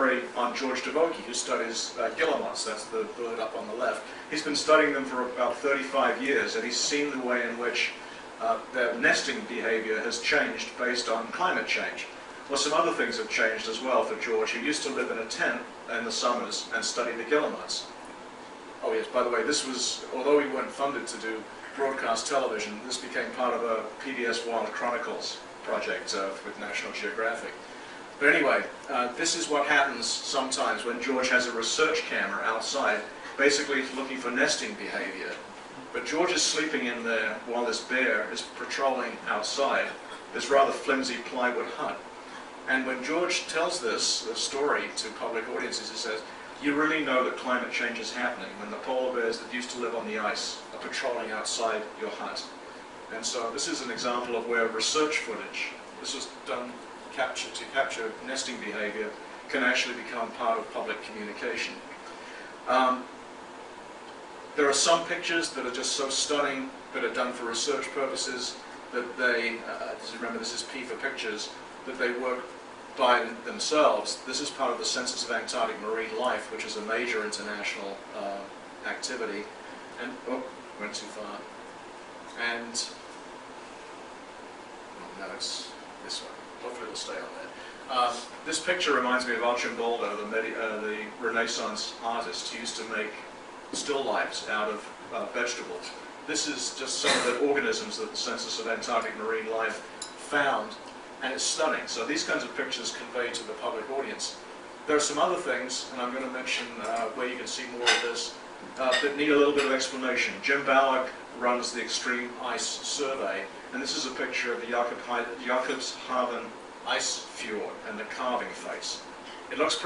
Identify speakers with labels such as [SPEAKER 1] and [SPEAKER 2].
[SPEAKER 1] story on George Devokie, who studies guillemots. That's the bird up on the left. He's been studying them for about 35 years, and he's seen the way in which their nesting behavior has changed based on climate change. Well, some other things have changed as well for George, who used to live in a tent in the summers and study the guillemots. Oh yes, by the way, this was, although we weren't funded to do broadcast television, this became part of a PBS Wild Chronicles project with National Geographic. But anyway, this is what happens sometimes when George has a research camera outside, basically looking for nesting behavior. But George is sleeping in there while this bear is patrolling outside this rather flimsy plywood hut. And when George tells this story to public audiences, he says, you really know that climate change is happening when the polar bears that used to live on the ice are patrolling outside your hut. And so this is an example of where research footage, this was done to capture nesting behavior, can actually become part of public communication. There are some pictures that are just so stunning that are done for research purposes that they, remember this is P for pictures, that they work by themselves. This is part of the Census of Antarctic Marine Life, which is a major international activity. And, oh, went too far. And, oh, no, it's this one. Hopefully it'll stay on there. This picture reminds me of Arcimboldo, the Renaissance artist who used to make still lifes out of vegetables. This is just some of the organisms that the Census of Antarctic Marine Life found, and it's stunning. So these kinds of pictures convey to the public audience. There are some other things, and I'm going to mention where you can see more of this, that need a little bit of explanation. Jim Ballock runs the Extreme Ice Survey, and this is a picture of the Jakobshavn Ice Fjord and the carving face. It looks